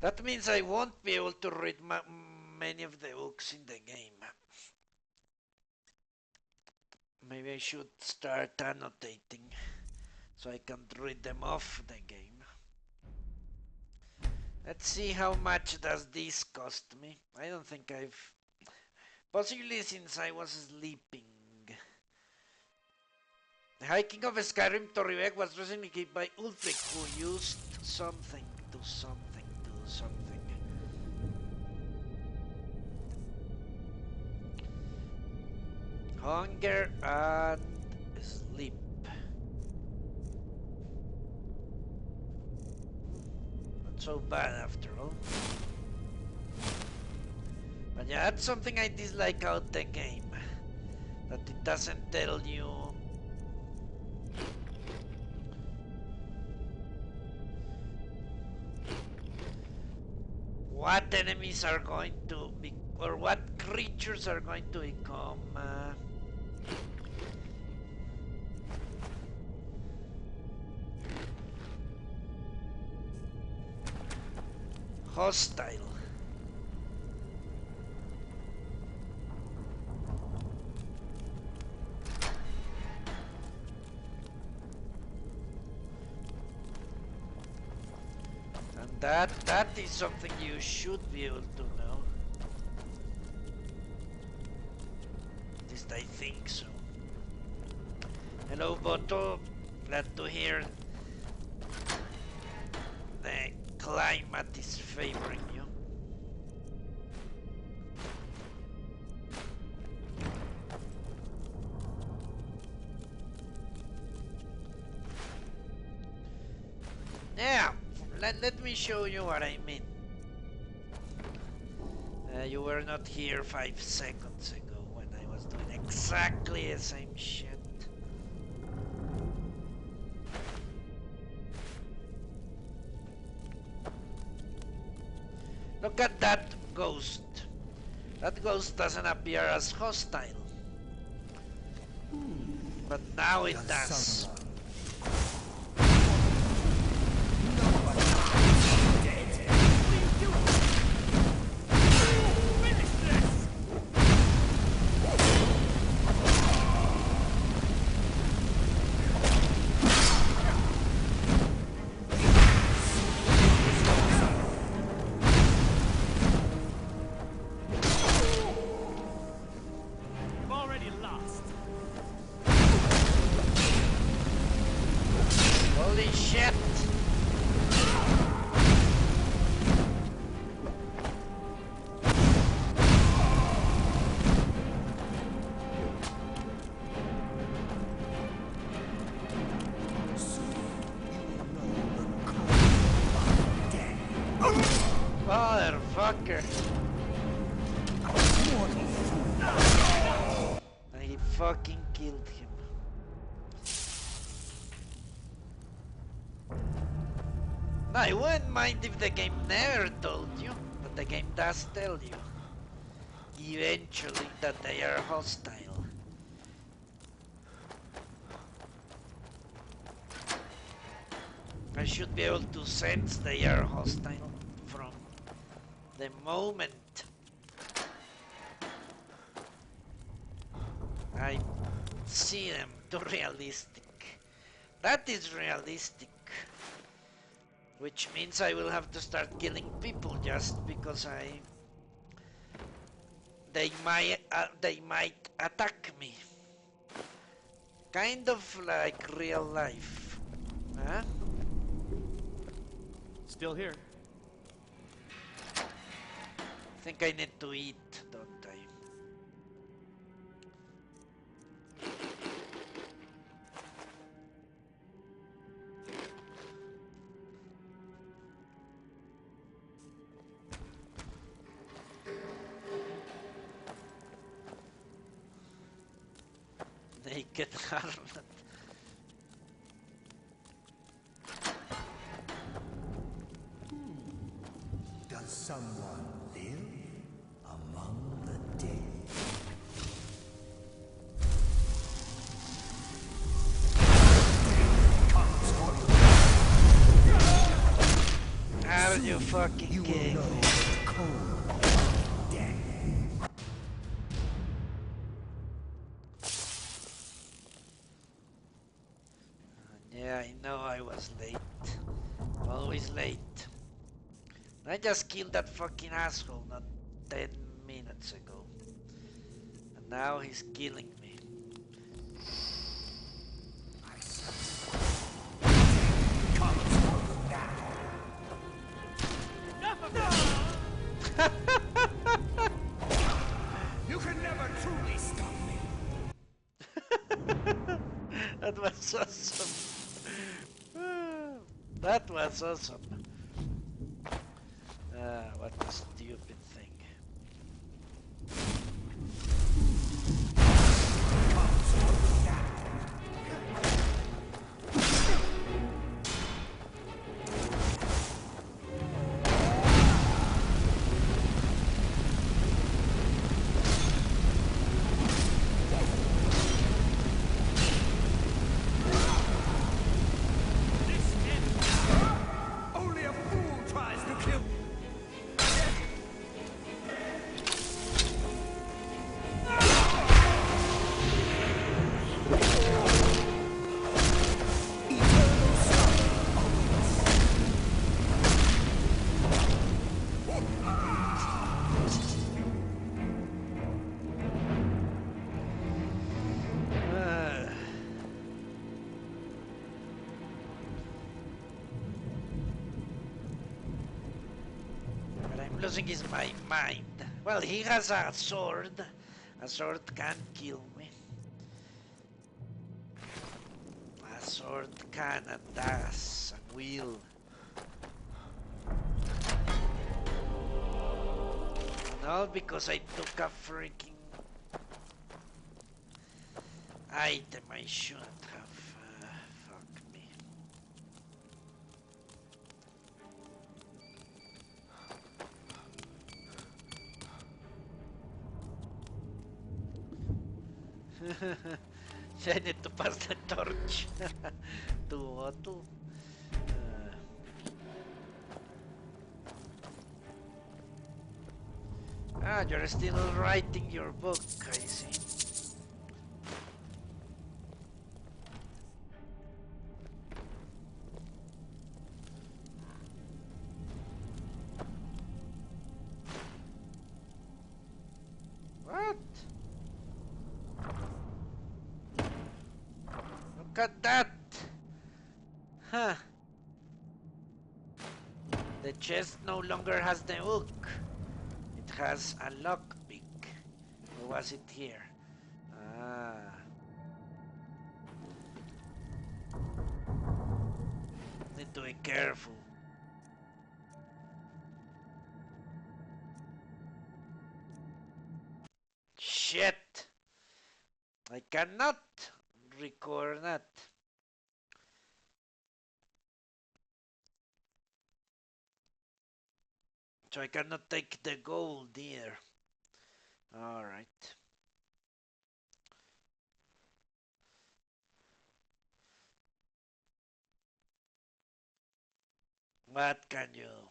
That means I won't be able to read many of the books in the game. Maybe I should start annotating so I can read them off the game. Let's see how much does this cost me. I don't think I've... Possibly since I was sleeping. The hiking of Skyrim to Rivek was recently given by Ulfric, who used something to something to something. Hunger and sleep. Not so bad after all. But yeah, that's something I dislike about the game. That it doesn't tell you what enemies are going to be, or what creatures are going to become hostile. That is something you should be able to know. At least I think so. Hello Boto, glad to hear the climate is favoring you. Yeah. Let me show you what I mean. You were not here 5 seconds ago when I was doing exactly the same shit. Look at that ghost. That ghost doesn't appear as hostile. But now it does. Motherfucker. I fucking killed him. I wouldn't mind if the game never told you, but the game does tell you eventually that they are hostile. I should be able to sense they are hostile from the moment I see them. Too realistic. That is realistic. Which means I will have to start killing people just because they might attack me. Kind of like real life. Huh? Still here. I think I need to eat, don't I? Naked harlot. Does someone live among the dead? Are you fucking You will cave. know the cold of death. Yeah, I know I was late. Always late. I just killed that fucking asshole not 10 minutes ago. And now he's killing me. You can never truly stop me. That was awesome. That was awesome. What a stupid thing. Only a fool tries to kill. Eternal suffering Uh, What I'm losing is my mind. Well, he has a sword. A sword can't kill me. A sword can and does and will. And all because I took a freaking item I shouldn't have. Fuck me. I need to pass the torch to Otto. You're still writing your book, I see. What? Look at that! Huh. The chest no longer has the hook. It has a lockpick. Or was it here? Ah. Need to be careful. Shit! I cannot record that. So I cannot take the gold here. Alright. What can you do?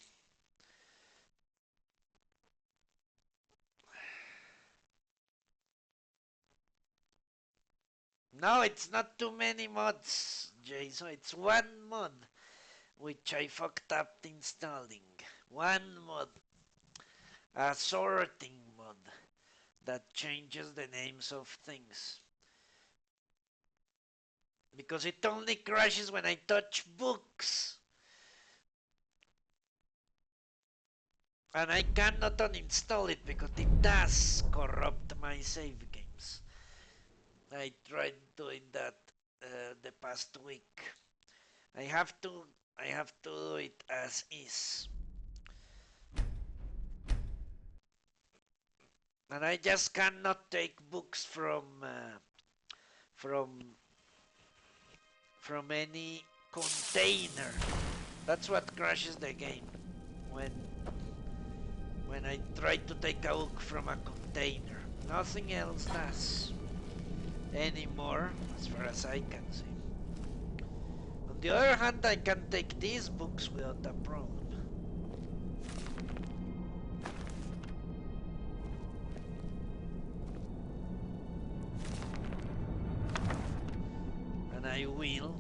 No, it's not too many mods, Jason. It's one mod, which I fucked up installing. One mod. A sorting mod that changes the names of things. Because it only crashes when I touch books. And I cannot uninstall it because it does corrupt my save games. I tried doing that the past week. I have to do it as is. And I just cannot take books from any container. That's what crashes the game when I try to take a book from a container. Nothing else does anymore, as far as I can see. On the other hand, I can take these books without a problem. I will.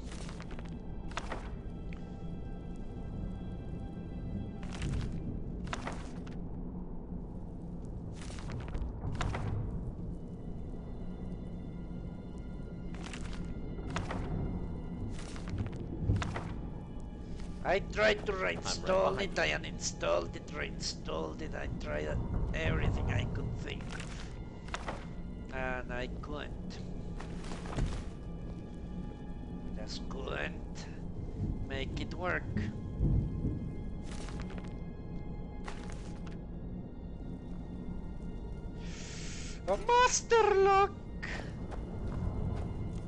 I tried to reinstall it, I uninstalled it, reinstalled it, I tried everything I could think of. And I couldn't. Just couldn't make it work. A master lock!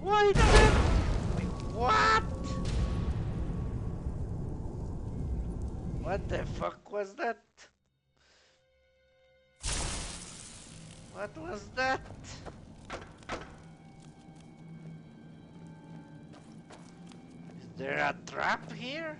Why that? What? What the fuck was that? What was that? Is there a trap here?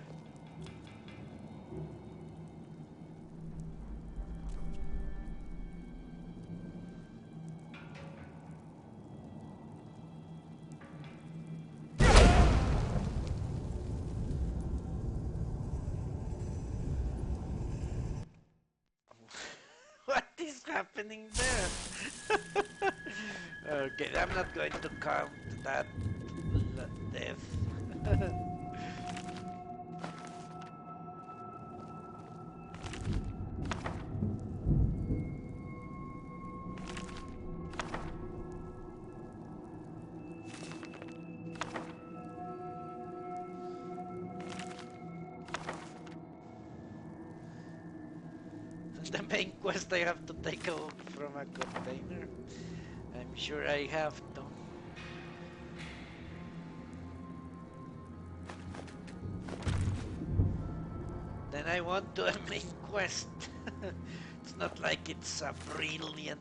What is happening there? Okay, I'm not going to count that death. The main quest I have to take a look from a container. I'm sure I have to. Then I want to a main quest. It's not like it's a brilliant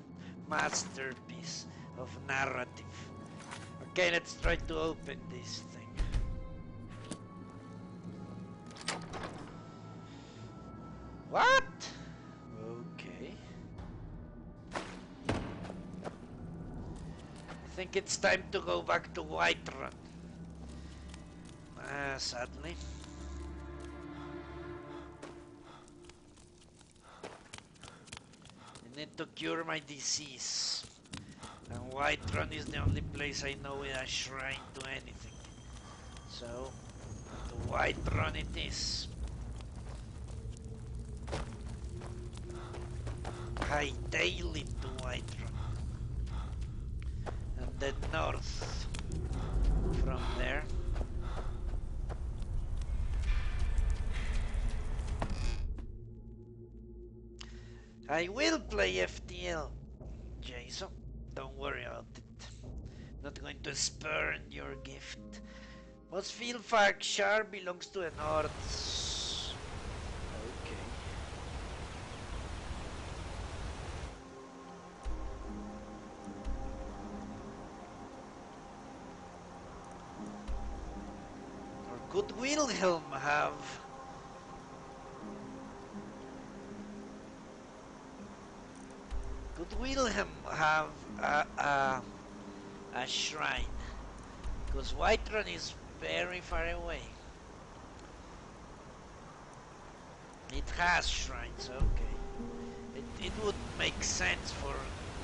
masterpiece of narrative. Okay, let's try to open this thing. What? Okay. I think it's time to go back to Whiterun. Sadly. I need to cure my disease. And Whiterun is the only place I know with a shrine to anything. So, to Whiterun it is. Hightail it to Whiterun. And then north from there. I will play FTL, Jason. Don't worry about it. Not going to spurn your gift. Mosfilfakshar belongs to the north. Okay. Or could Wilhelm have? Could Wilhelm have a shrine? Because Whiterun is very far away. It has shrines, okay. It would make sense for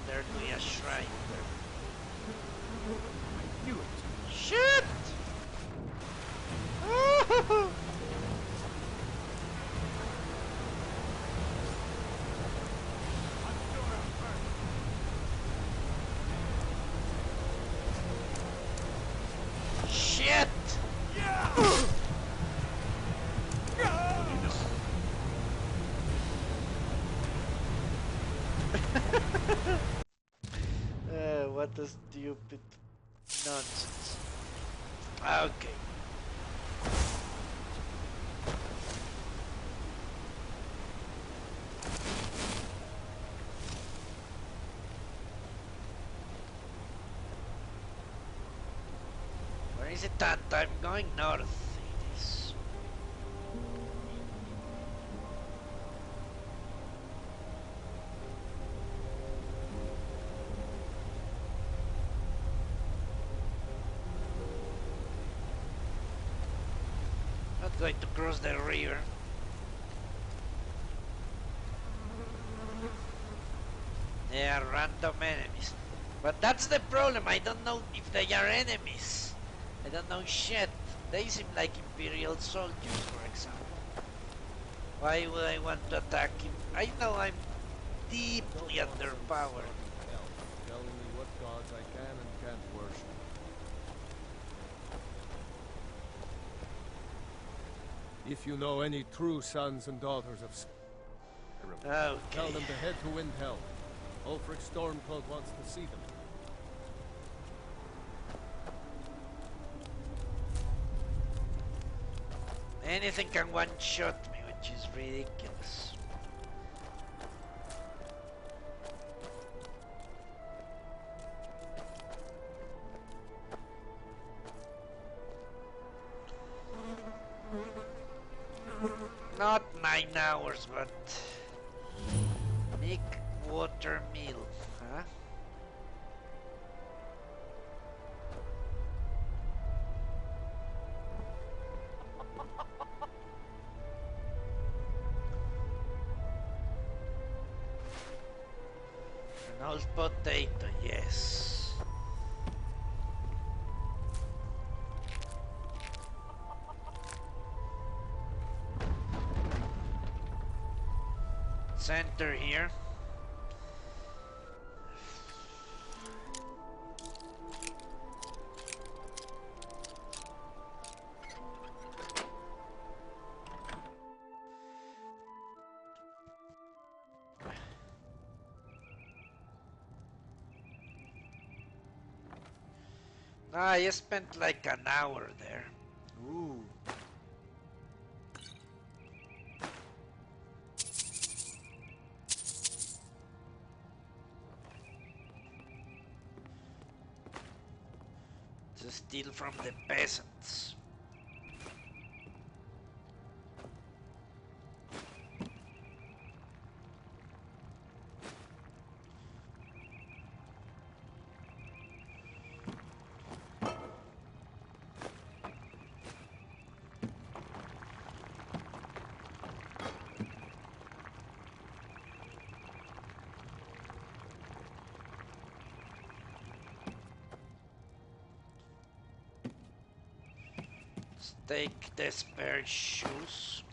there to be a shrine there. I knew it. Shit! Shit! What a stupid nonsense. Okay. Where is it that I'm going north? It is. Going to cross the river. They are random enemies. But that's the problem, I don't know if they are enemies. I don't know shit. They seem like Imperial soldiers, for example. Why would I want to attack him? I know I'm deeply underpowered. Telling me what gods I can and can't worship. If you know any true sons and daughters of Skyrim, tell Okay. them to head to Windhelm. Ulfric Stormcloak wants to see them. Anything can one-shot me, which is ridiculous. Not 9 hours, but make water meal, huh? An old potato, yes. Center here. I spent like an hour there. Ooh. To steal from the peasants. Take the spare shoes.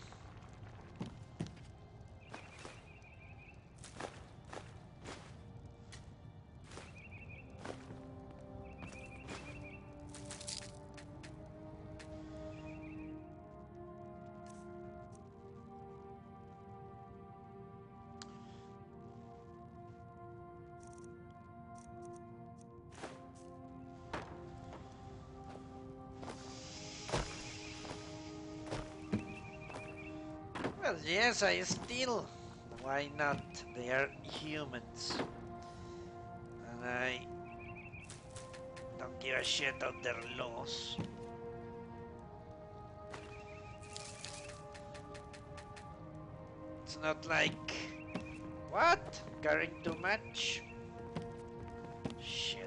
Well, yes, I steal. Why not? They are humans. And I don't give a shit of their laws. It's not like... What? Carrying too much? Shit.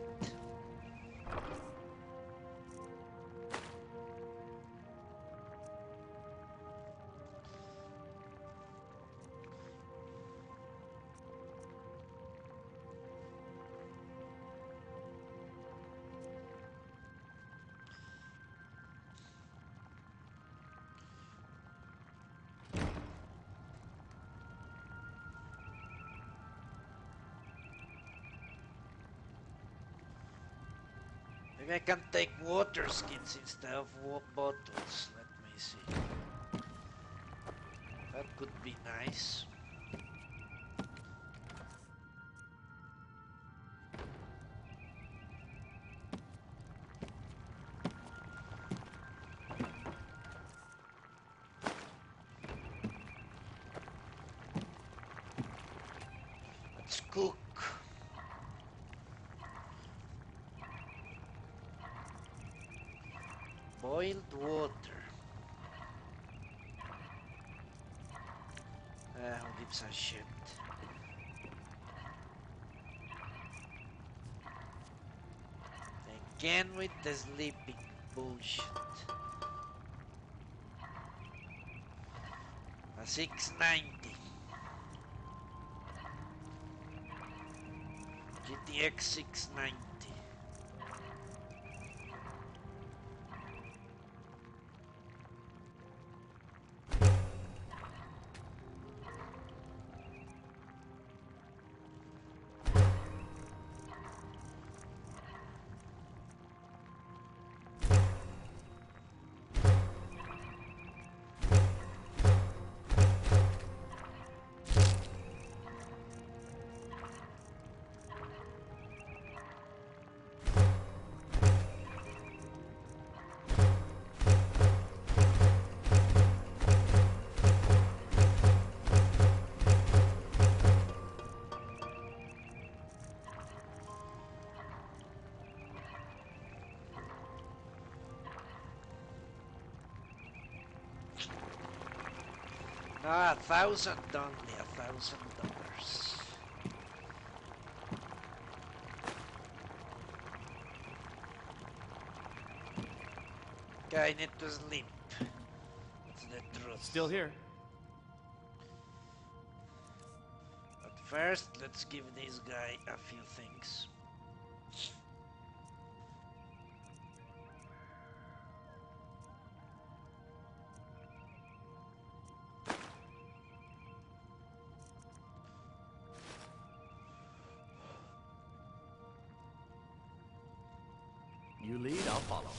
Maybe I can take water skins instead of bottles. Let me see. That could be nice. Let's cook. Boiled water. Who gives a shit? Again with the sleeping bullshit. 690. GTX 690. No, $1,000 only, $1,000. Okay, I need to sleep. That's the truth. Still here. But first, let's give this guy a few things. You lead, I'll follow.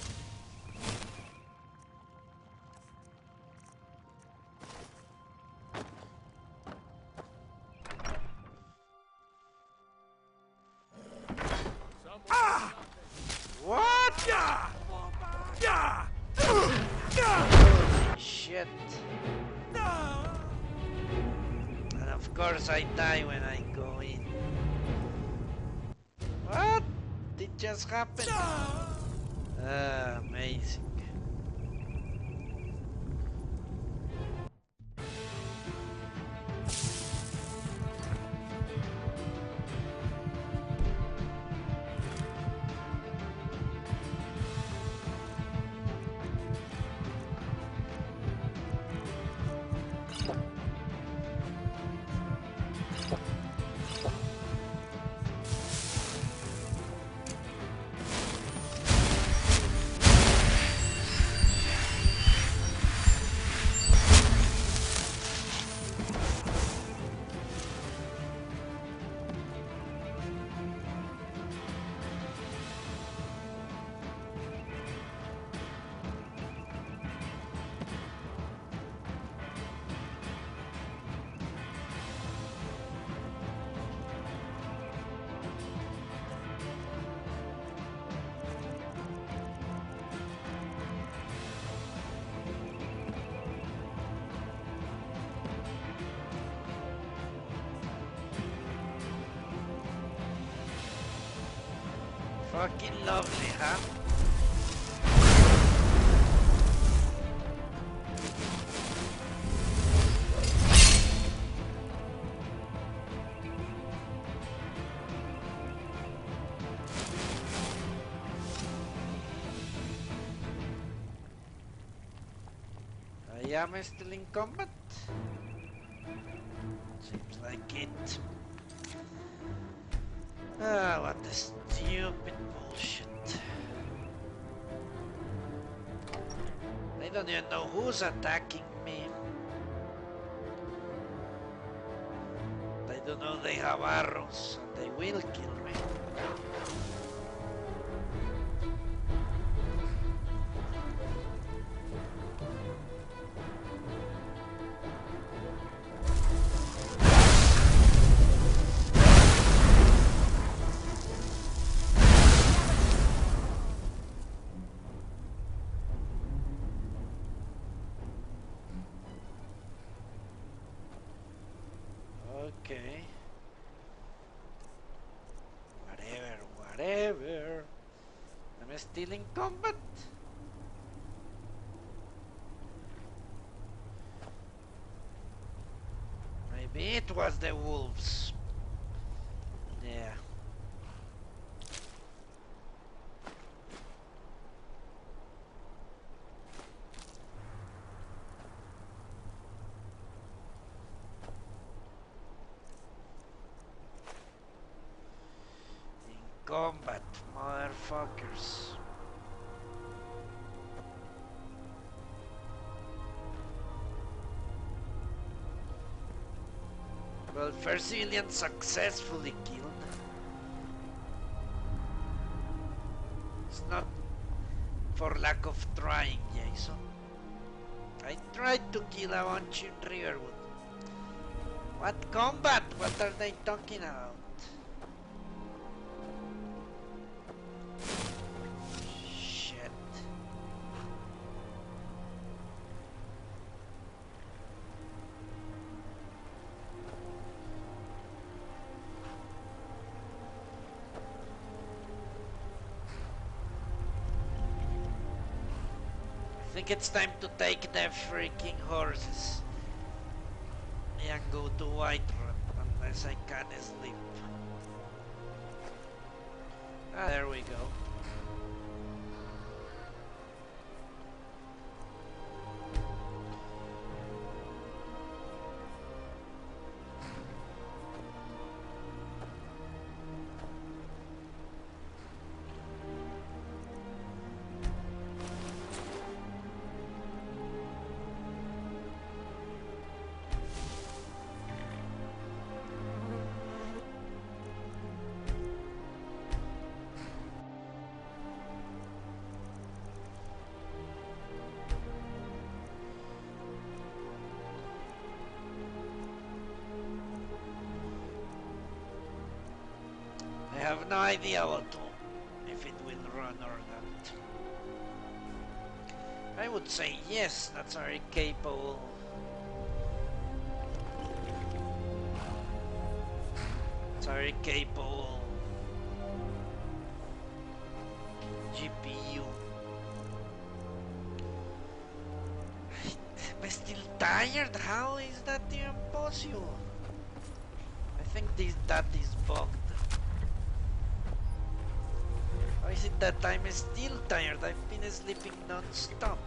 What? Yeah! Yeah! Holy shit. And of course I die when I go in. What? It just happened. Amazing. Fucking lovely, huh? I am still in combat. Seems like it. Ah, what a stupid bullshit. I don't even know who's attacking me. I don't know they have arrows and they will kill me. Okay. Whatever. I'm still in combat. Maybe it was the wolves. Yeah. Well, first civilian successfully killed. It's not for lack of trying, Jason. I tried to kill a bunch in Riverwood. What combat? What are they talking about? Shit. I think it's time to take the freaking horses and go to Whiterun, unless I can sleep. Ah, there we go. I have no idea if it will run or not. I would say yes, that's very capable. It's very capable GPU. I'm still tired. How is that even possible? I think that is bugged. How is it that I'm still tired? I've been sleeping non-stop.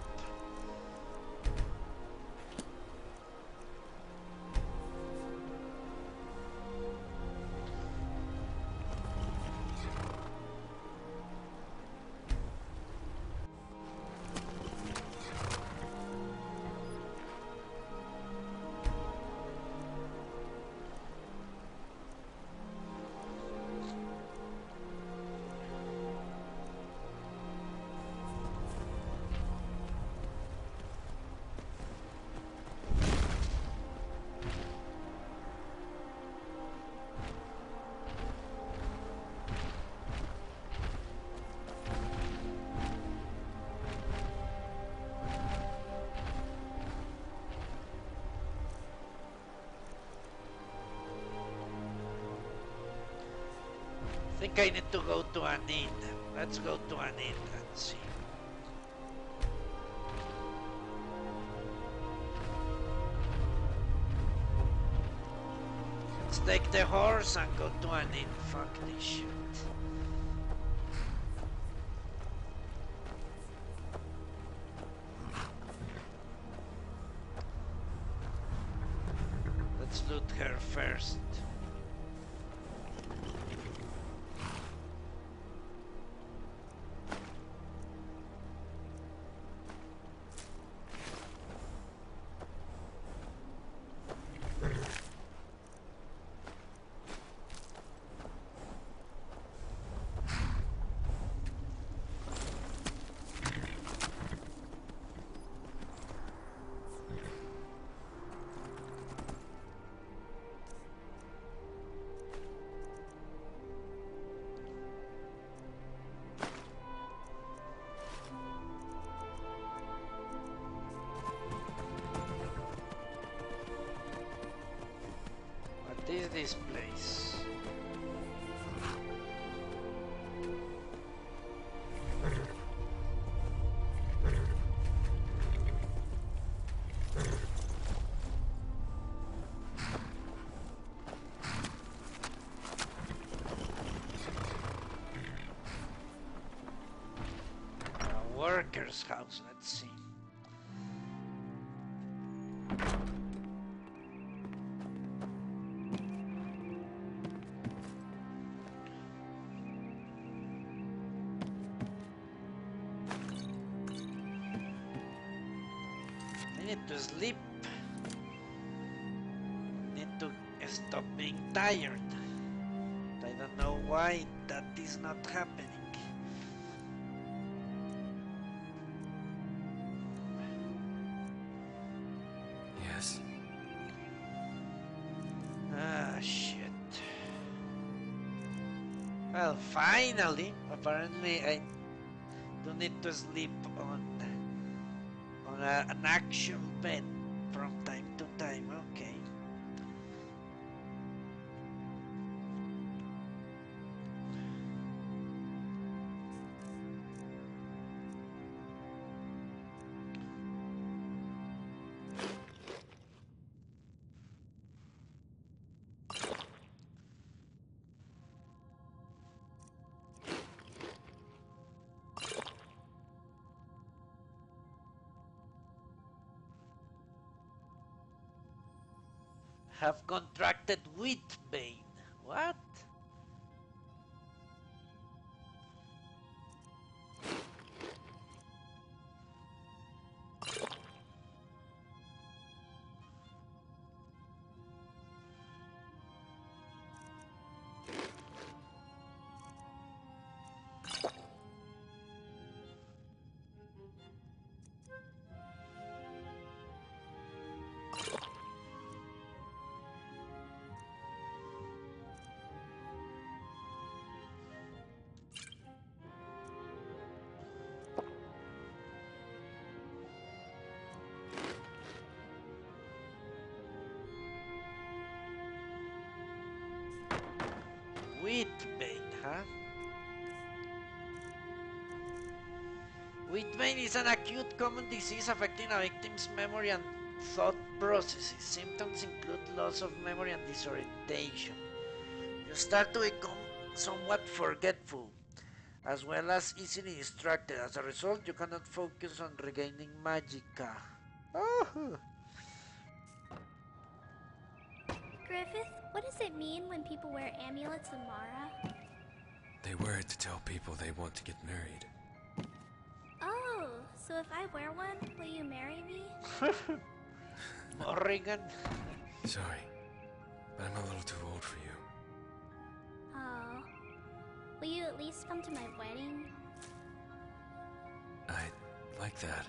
I think I need to go to an inn. Let's go to an inn and see. Let's take the horse and go to an inn. Fuck this shit. Let's loot her first. What is this place? A worker's house, let's see. I need to sleep. Need to stop being tired. I don't know why that is not happening. Yes. Ah, shit. Well, finally, apparently I do need to sleep on an actual bed from time to time. Okay. Have contracted Wheatbane. What? Wheatbane, huh? Wheatbane is an acute common disease affecting a victim's memory and thought processes. Symptoms include loss of memory and disorientation. You start to become somewhat forgetful, as well as easily distracted. As a result, you cannot focus on regaining magicka. Oh. Griffith, what does it mean when people wear amulets in Mara? They wear it to tell people they want to get married. Oh, so if I wear one, will you marry me? Morrigan. Sorry, but I'm a little too old for you. Oh. Will you at least come to my wedding? I'd like that.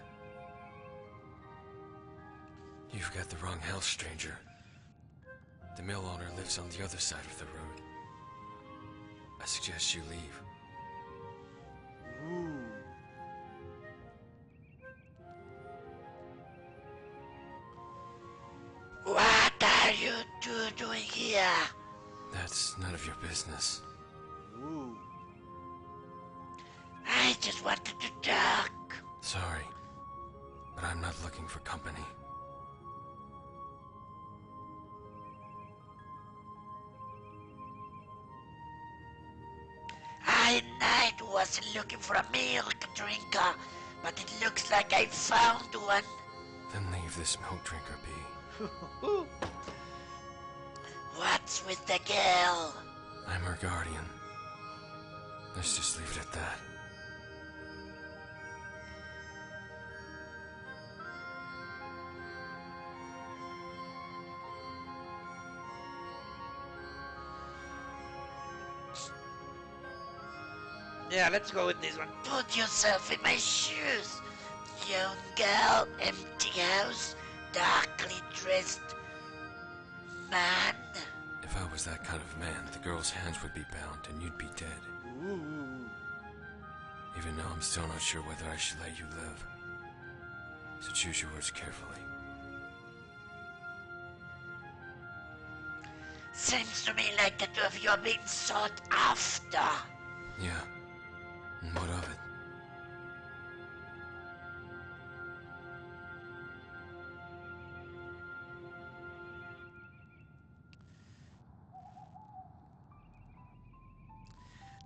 You've got the wrong house, stranger. The mill owner lives on the other side of the road. I suggest you leave. Ooh. What are you two doing here? That's none of your business. Ooh. I just wanted to talk. Sorry, but I'm not looking for company. I wasn't looking for a milk drinker, but it looks like I found one. Then leave this milk drinker be. What's with the girl? I'm her guardian. Let's just leave it at that. Yeah, let's go with this one. Put yourself in my shoes. Young girl, empty house, darkly dressed man. If I was that kind of man, the girl's hands would be bound and you'd be dead. Ooh. Even now, I'm still not sure whether I should let you live. So choose your words carefully. Seems to me like the two of you are being sought after. Yeah. And what of it?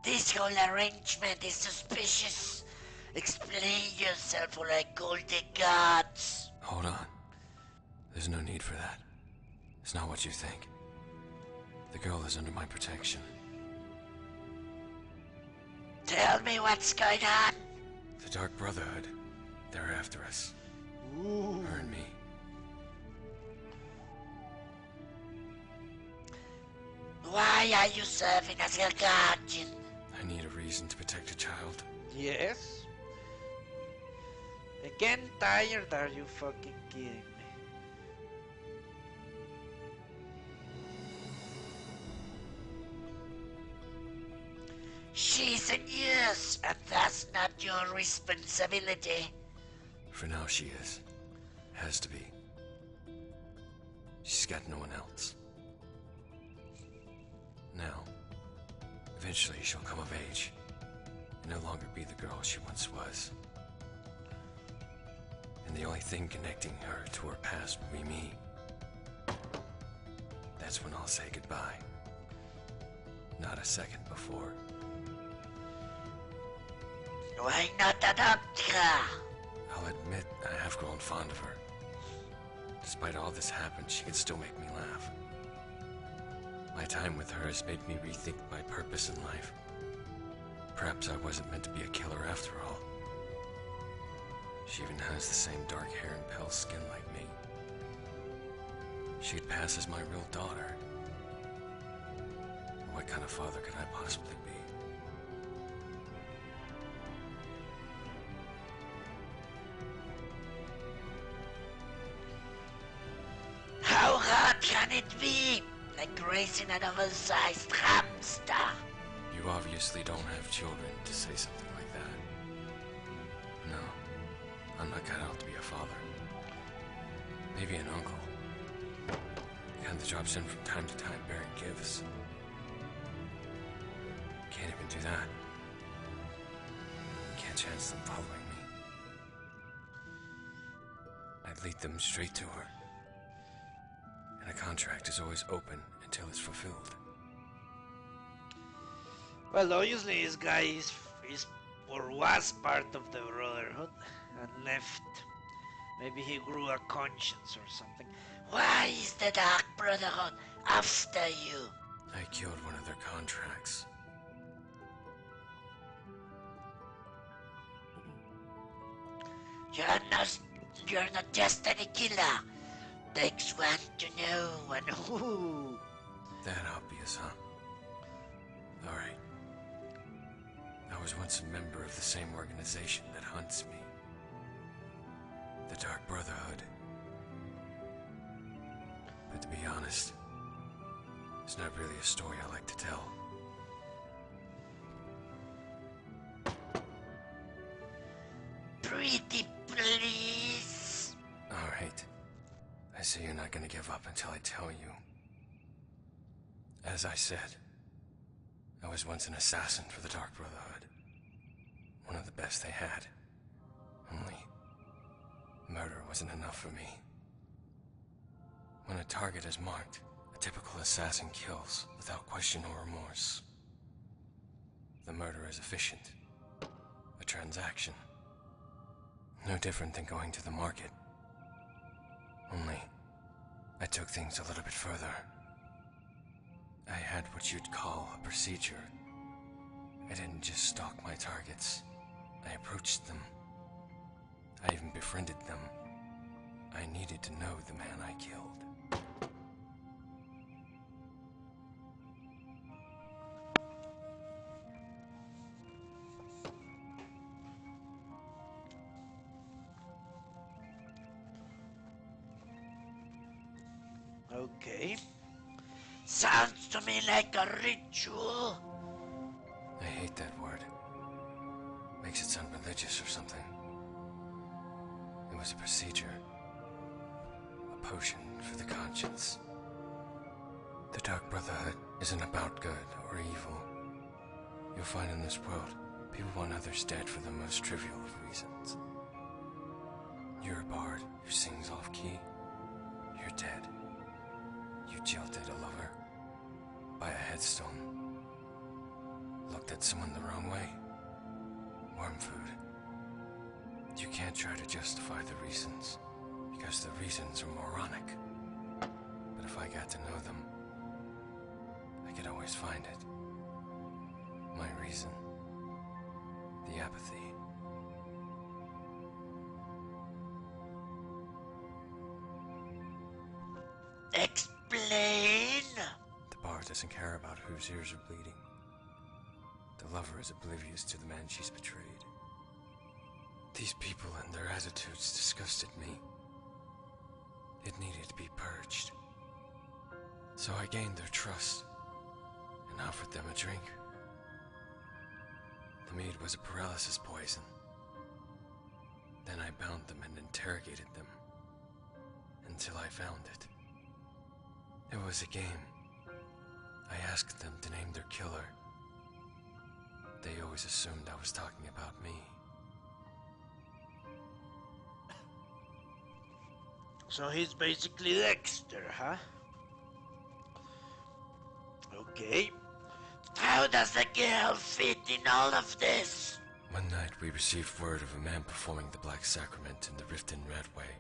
This whole arrangement is suspicious. Explain yourself or I call the gods. Hold on. There's no need for that. It's not what you think. The girl is under my protection. Tell me what's going on. The Dark Brotherhood. They're after us. Ooh. Her and me. Why are you serving as a guardian? I need a reason to protect a child. Yes? Again tired? Are you fucking kidding me? She's a nurse, and that's not your responsibility. For now she is. Has to be. She's got no one else. Now, eventually she'll come of age, and no longer be the girl she once was. And the only thing connecting her to her past will be me. That's when I'll say goodbye. Not a second before. Why not adopt her? I'll admit I have grown fond of her. Despite all this happened, she can still make me laugh. My time with her has made me rethink my purpose in life. Perhaps I wasn't meant to be a killer after all. She even has the same dark hair and pale skin like me. She'd pass as my real daughter. What kind of father could I possibly be? How hard can it be? Like raising an oversized hamster. You obviously don't have children to say something like that. No, I'm not cut out to be a father. Maybe an uncle. The kind that drops in from time to time bearing gifts. Can't even do that. Can't chance them following me. I'd lead them straight to her. And a contract is always open until it's fulfilled. Well, obviously this guy is or was part of the Brotherhood and left. Maybe he grew a conscience or something. Why is the Dark Brotherhood after you? I killed one of their contracts. You're not just any killer. Takes one to know one who. That obvious, huh? Alright. I was once a member of the same organization that hunts me. The Dark Brotherhood. But to be honest, it's not really a story I like to tell. Pretty please. Alright. I see you're not gonna give up until I tell you. As I said, I was once an assassin for the Dark Brotherhood. One of the best they had. Only, murder wasn't enough for me. When a target is marked, a typical assassin kills without question or remorse. The murder is efficient. A transaction. No different than going to the market. Only, I took things a little bit further. I had what you'd call a procedure. I didn't just stalk my targets. I approached them. I even befriended them. I needed to know the man I killed. Okay. Sounds to me like a ritual. I hate that word. Makes it sound religious or something. It was a procedure. A potion for the conscience. The Dark Brotherhood isn't about good or evil. You'll find in this world, people want others dead for the most trivial of reasons. You're a bard who sings off-key. You're dead. You jilted a lover. By a headstone. Looked at someone the wrong way. Worm food. You can't try to justify the reasons, because the reasons are moronic. But if I got to know them, I could always find it. My reason. The apathy. Explain. The bard doesn't care about whose ears are bleeding. The lover is oblivious to the man she's betrayed. These people and their attitudes disgusted me. It needed to be purged. So I gained their trust and offered them a drink. The mead was a paralysis poison. Then I bound them and interrogated them until I found it. It was a game. I asked them to name their killer. They always assumed I was talking about me. So he's basically Dexter, huh? Okay. How does the girl fit in all of this? One night we received word of a man performing the Black Sacrament in the Riften Redway.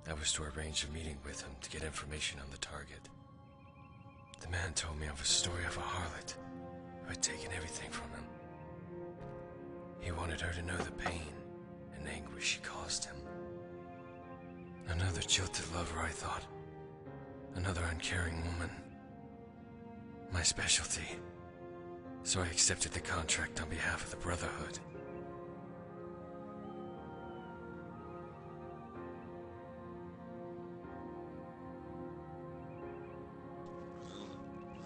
I was to arrange a meeting with him to get information on the target. The man told me of a story of a harlot who had taken everything from him. He wanted her to know the pain and anguish she caused him. Another jilted lover, I thought. Another uncaring woman. My specialty. So I accepted the contract on behalf of the Brotherhood.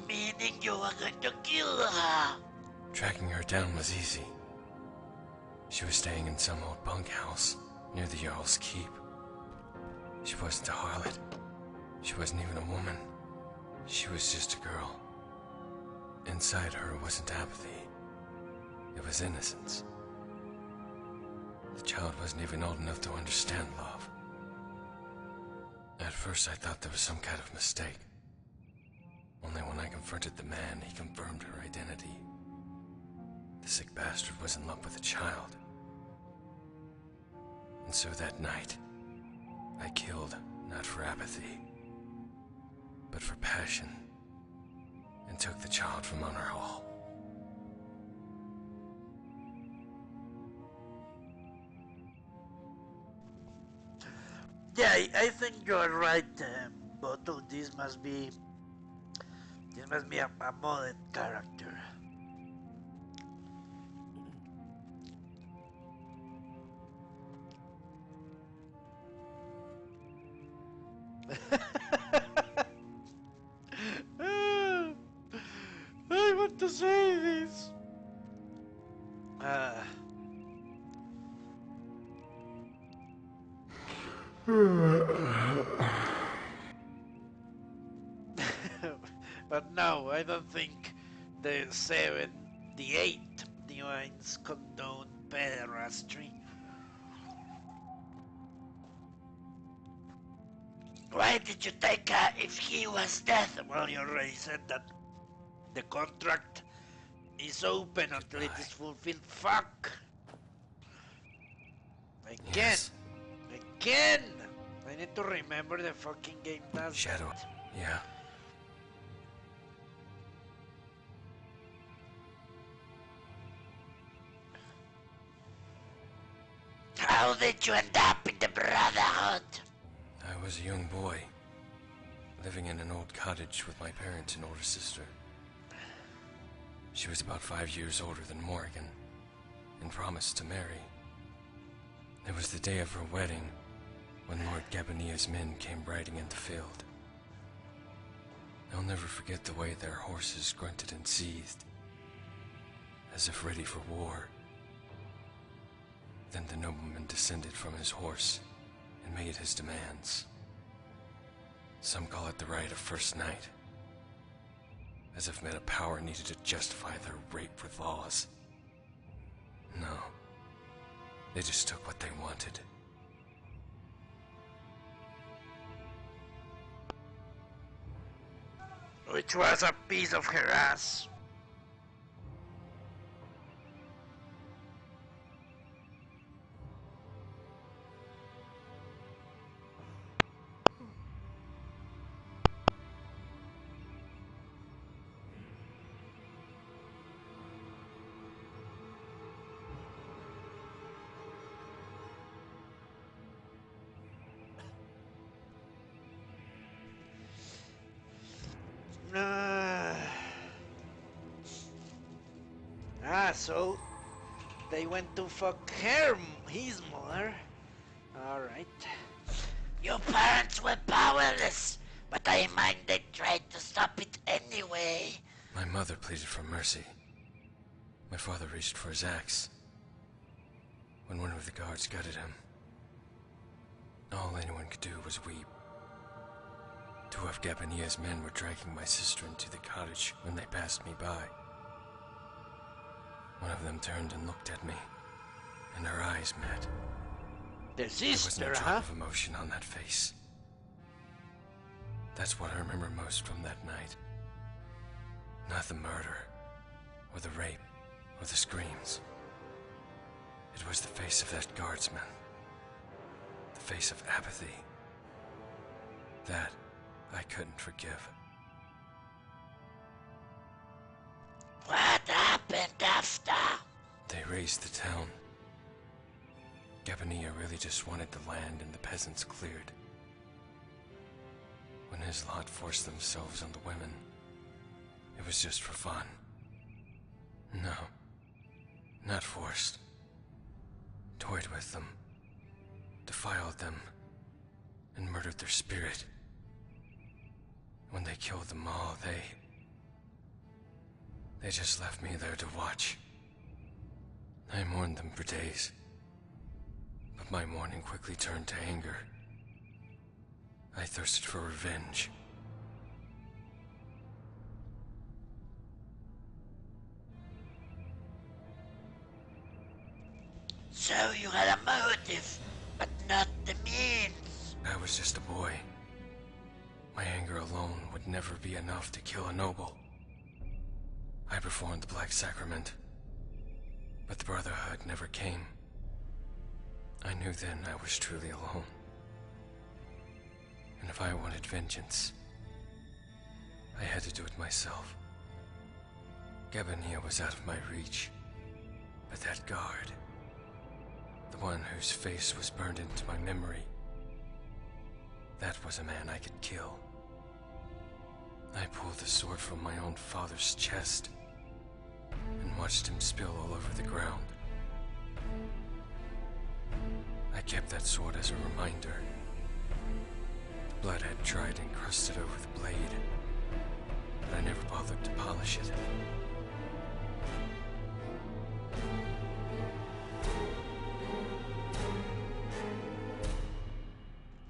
Meaning you were going to kill her? Tracking her down was easy. She was staying in some old bunkhouse near the Jarl's Keep. She wasn't a harlot. She wasn't even a woman. She was just a girl. Inside her wasn't apathy. It was innocence. The child wasn't even old enough to understand love. At first I thought there was some kind of mistake. Only when I confronted the man, he confirmed her identity. The sick bastard was in love with a child. And so that night, I killed, not for apathy, but for passion, and took the child from Honor Hall. Yeah, I think you're right, Bottle. This must be a modern character. I want to say this. But no, I don't think the 8 divines condone pederastry. Why did you take her if he was dead? Well, you already said that the contract is open until it is fulfilled. Fuck! Yes. Again! I need to remember the fucking game does Shadow. that. Yeah. How did you end up in the Brotherhood? I was a young boy, living in an old cottage with my parents and older sister. She was about 5 years older than Morrigan, and promised to marry. It was the day of her wedding, when Lord Gabonia's men came riding in the field. I'll never forget the way their horses grunted and seethed, as if ready for war. Then the nobleman descended from his horse and made his demands. Some call it the right of first night, as if men of power needed to justify their rape with laws. No, they just took what they wanted. Which was a piece of her ass. So they went to fuck his mother. Alright. Your parents were powerless, but I mind they tried to stop it anyway. My mother pleaded for mercy. My father reached for his axe. When one of the guards gutted him, all anyone could do was weep. Two of Gabania's men were dragging my sister into the cottage when they passed me by. One of them turned and looked at me, and our eyes met. The There was no sister, drop huh? of emotion on that face. That's what I remember most from that night. Not the murder, or the rape, or the screams. It was the face of that guardsman. The face of apathy. That I couldn't forgive. What happened after? They razed the town. Gabania really just wanted the land and the peasants cleared. When his lot forced themselves on the women, it was just for fun. No, not forced. Toyed with them, defiled them, and murdered their spirit. When they killed them all, they just left me there to watch. I mourned them for days, but my mourning quickly turned to anger. I thirsted for revenge. So you had a motive, but not the means. I was just a boy. My anger alone would never be enough to kill a noble. I performed the Black Sacrament, but the Brotherhood never came. I knew then I was truly alone. And if I wanted vengeance, I had to do it myself. Gabania was out of my reach, but that guard, the one whose face was burned into my memory, that was a man I could kill. I pulled the sword from my own father's chest and watched him spill all over the ground. I kept that sword as a reminder. The blood had dried and crusted over the blade, but I never bothered to polish it.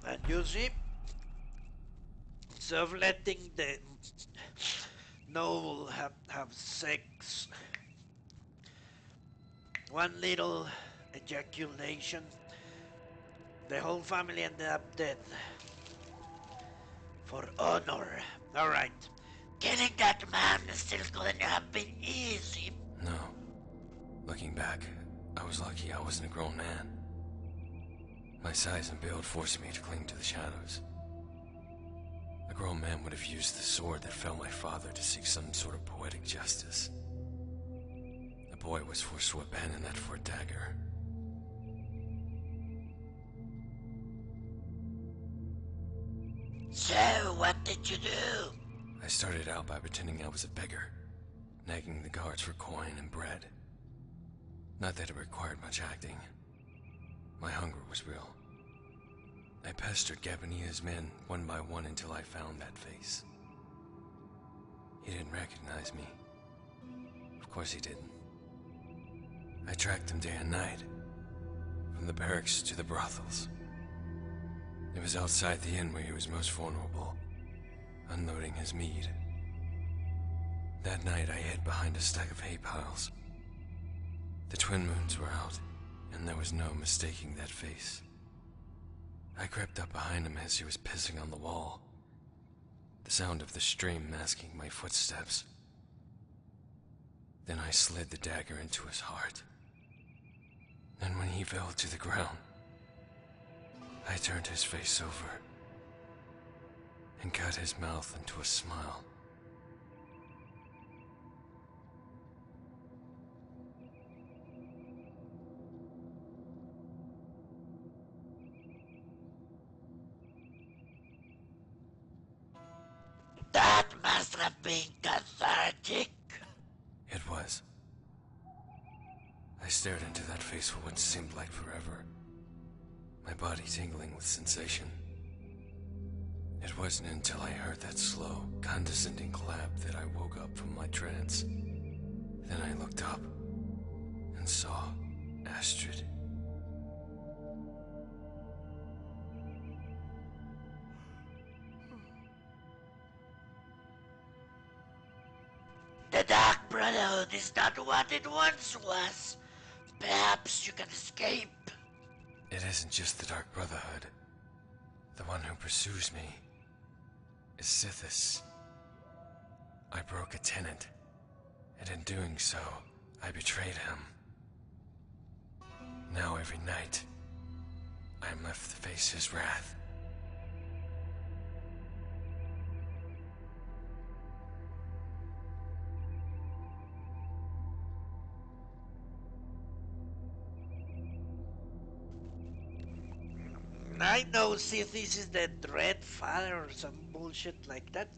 And you see, instead of letting the noble have sex, one little ejaculation, the whole family ended up dead. For honor. Alright. Killing that man still couldn't have been easy. No. Looking back, I was lucky I wasn't a grown man. My size and build forced me to cling to the shadows. A grown man would have used the sword that felled my father to seek some sort of poetic justice. A boy was forced to abandon that for a dagger. So, what did you do? I started out by pretending I was a beggar, nagging the guards for coin and bread. Not that it required much acting. My hunger was real. I pestered Gabania's men one by one until I found that face. He didn't recognize me. Of course he didn't. I tracked him day and night, from the barracks to the brothels. It was outside the inn where he was most vulnerable, unloading his mead. That night I hid behind a stack of hay piles. The twin moons were out, and there was no mistaking that face. I crept up behind him as he was pissing on the wall, the sound of the stream masking my footsteps. Then I slid the dagger into his heart. And when he fell to the ground, I turned his face over and cut his mouth into a smile. That must have been cathartic. It was. stared into that face for what seemed like forever, my body tingling with sensation. It wasn't until I heard that slow, condescending clap that I woke up from my trance. Then I looked up and saw Astrid. The Dark Brotherhood is not what it once was. Perhaps you can escape. It isn't just the Dark Brotherhood. The one who pursues me is Sithis. I broke a tenet, and in doing so, I betrayed him. Now every night, I am left to face his wrath. I know Sithis is the Dread Father or some bullshit like that.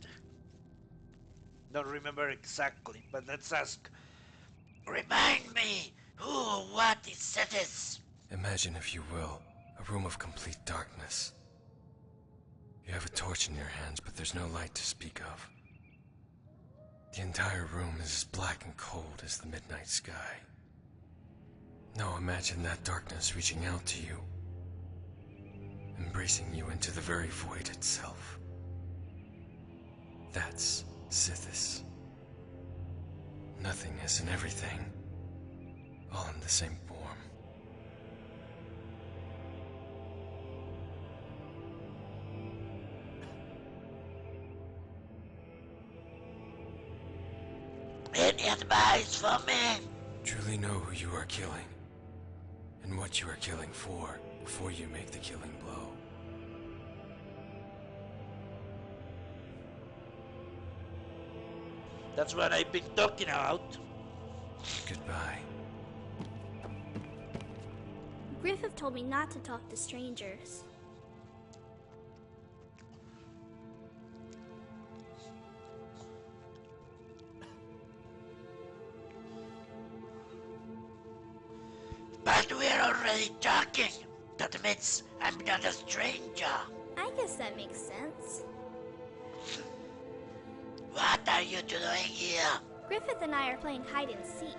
Don't remember exactly, but let's ask. Remind me, who or what is Sithis? Imagine, if you will, a room of complete darkness. You have a torch in your hands, but there's no light to speak of. The entire room is as black and cold as the midnight sky. Now imagine that darkness reaching out to you, embracing you into the very void itself. That's Sithis. Nothingness and everything, all in the same form. Any advice for me? Truly know who you are killing, and what you are killing for, before you make the killing blow. That's what I've been talking about. Goodbye. Griffith told me not to talk to strangers. But we're already talking. That means I'm not a stranger. I guess that makes sense. What are you two doing here? Griffith and I are playing hide and seek.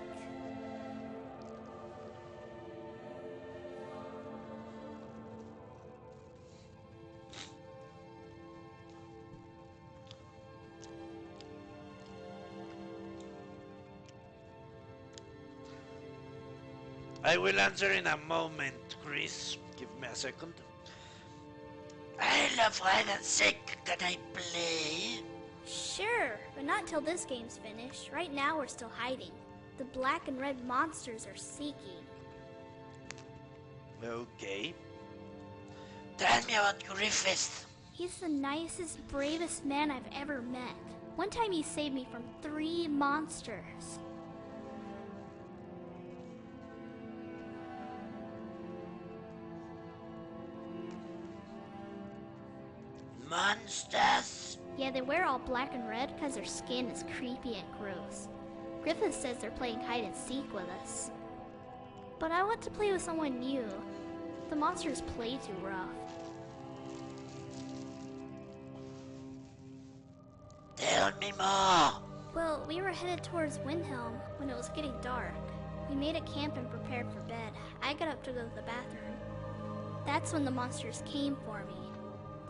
I will answer in a moment, Chris. Give me a second. I love hide and seek. Can I play? Sure, but not till this game's finished. Right now we're still hiding. The black and red monsters are seeking. Okay. Tell me about Griffith. He's the nicest, bravest man I've ever met. One time he saved me from 3 monsters. Monsters? Yeah, they wear all black and red because their skin is creepy and gross. Griffith says they're playing hide and seek with us. But I want to play with someone new. The monsters play too rough. Tell me more. Well, we were headed towards Windhelm when it was getting dark. We made a camp and prepared for bed. I got up to go to the bathroom. That's when the monsters came for me.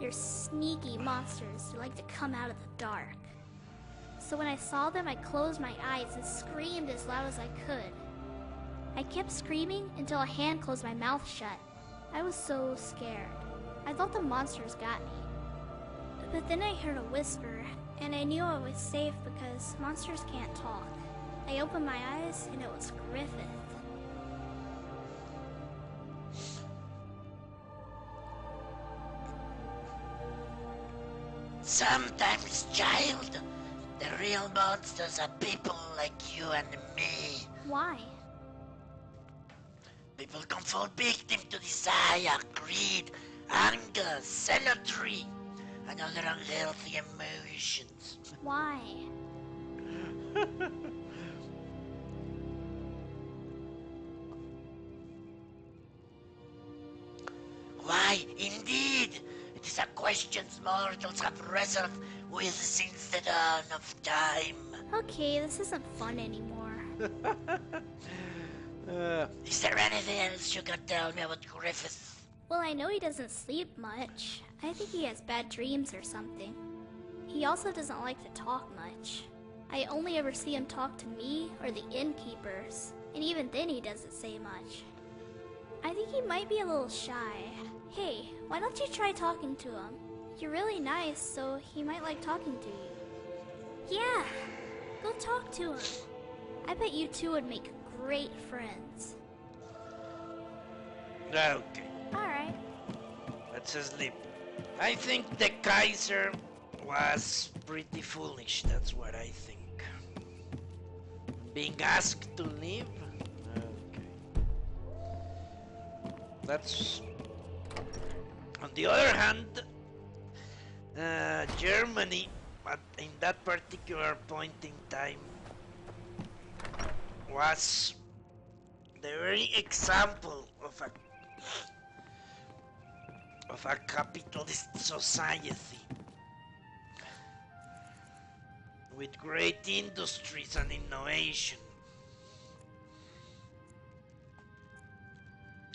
They're sneaky monsters who like to come out of the dark. So when I saw them, I closed my eyes and screamed as loud as I could. I kept screaming until a hand closed my mouth shut. I was so scared. I thought the monsters got me. But then I heard a whisper, and I knew I was safe because monsters can't talk. I opened my eyes, and it was Griffith. Sometimes, child, the real monsters are people like you and me. Why? People can fall victim to desire, greed, anger, zealotry, and other unhealthy emotions. Why? Why, indeed, it is a question mortals have wrestled with since the dawn of time. Okay, this isn't fun anymore. Is there anything else you can tell me about Griffith? Well, I know he doesn't sleep much. I think he has bad dreams or something. He also doesn't like to talk much. I only ever see him talk to me or the innkeepers, and even then he doesn't say much. I think he might be a little shy. Hey, why don't you try talking to him? You're really nice, so he might like talking to you. Yeah, go talk to him. I bet you two would make great friends. Okay, Alright. let's sleep. I think the Kaiser was pretty foolish, that's what I think. Being asked to leave? Okay. That's... On the other hand, Germany, in that particular point in time, was the very example of a capitalist society with great industries and innovation.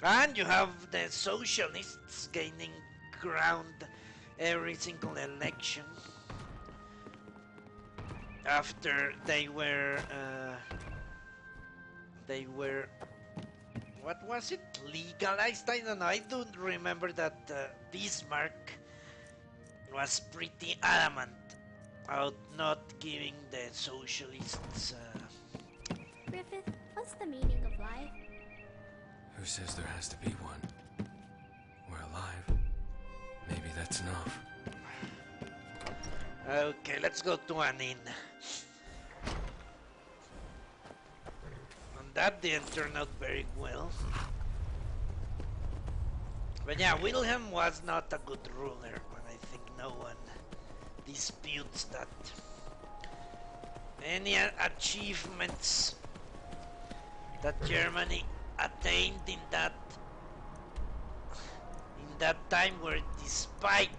And you have the socialists gaining ground every single election after they were what was it, legalized? I don't know, I don't remember that Bismarck was pretty adamant about not giving the socialists Griffith, what's the meaning of life? Who says there has to be one? We're alive. Maybe that's enough. Okay, let's go to an inn. And that didn't turn out very well. But yeah, Wilhelm was not a good ruler, and I think no one disputes that. Any achievements that Germany attained in that time were despite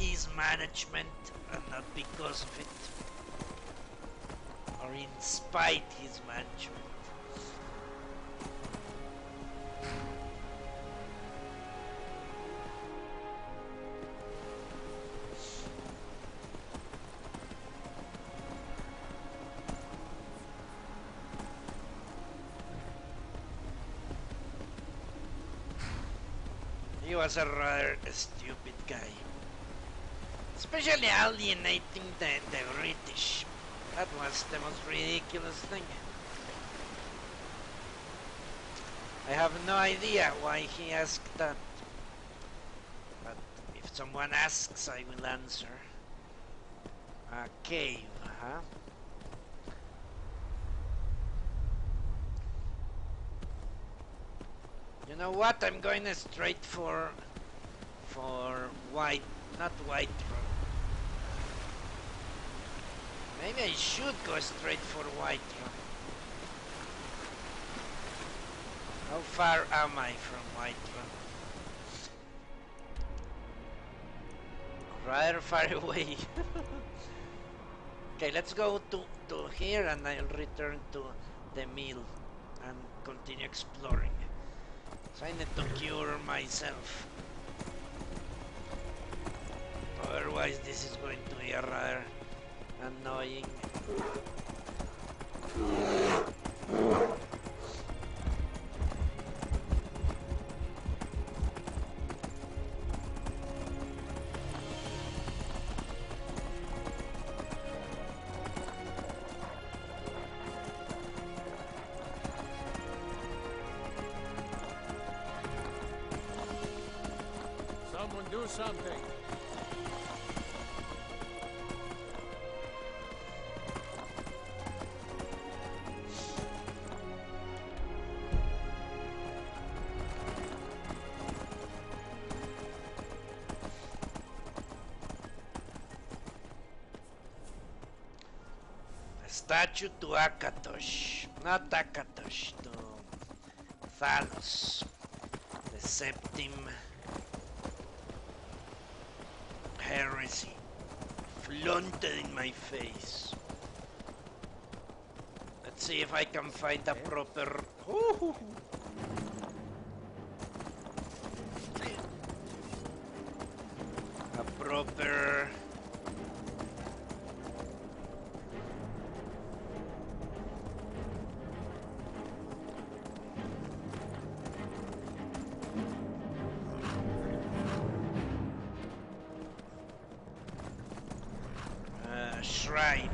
his management and not because of it, or in spite his management. He was a rather stupid guy. Especially alienating the British. That was the most ridiculous thing. I have no idea why he asked that. But if someone asks, I will answer. A cave, huh? You know what? I'm going straight for white, not white rum. Maybe I should go straight for white rum. How far am I from white rum? Rather far away. Okay, let's go to here and I'll return to the mill and continue exploring. So I need to cure myself. Otherwise this is going to be a rather annoying. Someone do something. Statue to Akatosh, not Akatosh, to Thalos. The Septim heresy flaunted in my face. Let's see if I can find a proper... a proper... shrine.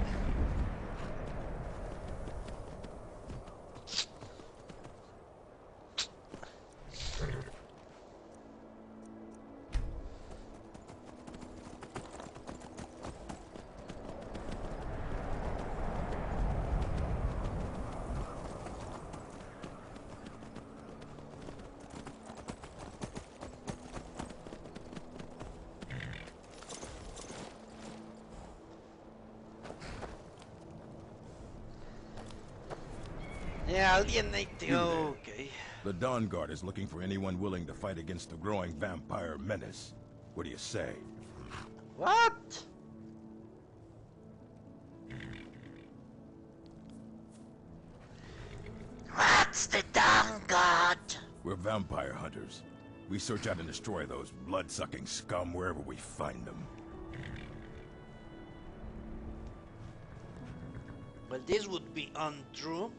Yeah, alienate. Okay. The Dawn Guard is looking for anyone willing to fight against the growing vampire menace. What do you say? What? What's the Dawn Guard? We're vampire hunters. We search out and destroy those blood-sucking scum wherever we find them. Well, this would be untrue.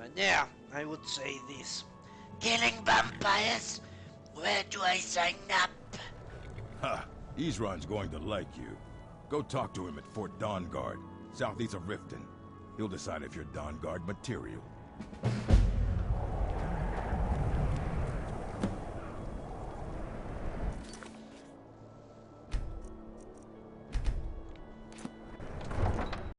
But yeah, I would say this. Killing vampires? Where do I sign up? Ha! Ezron's going to like you. Go talk to him at Fort Dawn Guard, southeast of Riften. He'll decide if you're Dawn Guard material.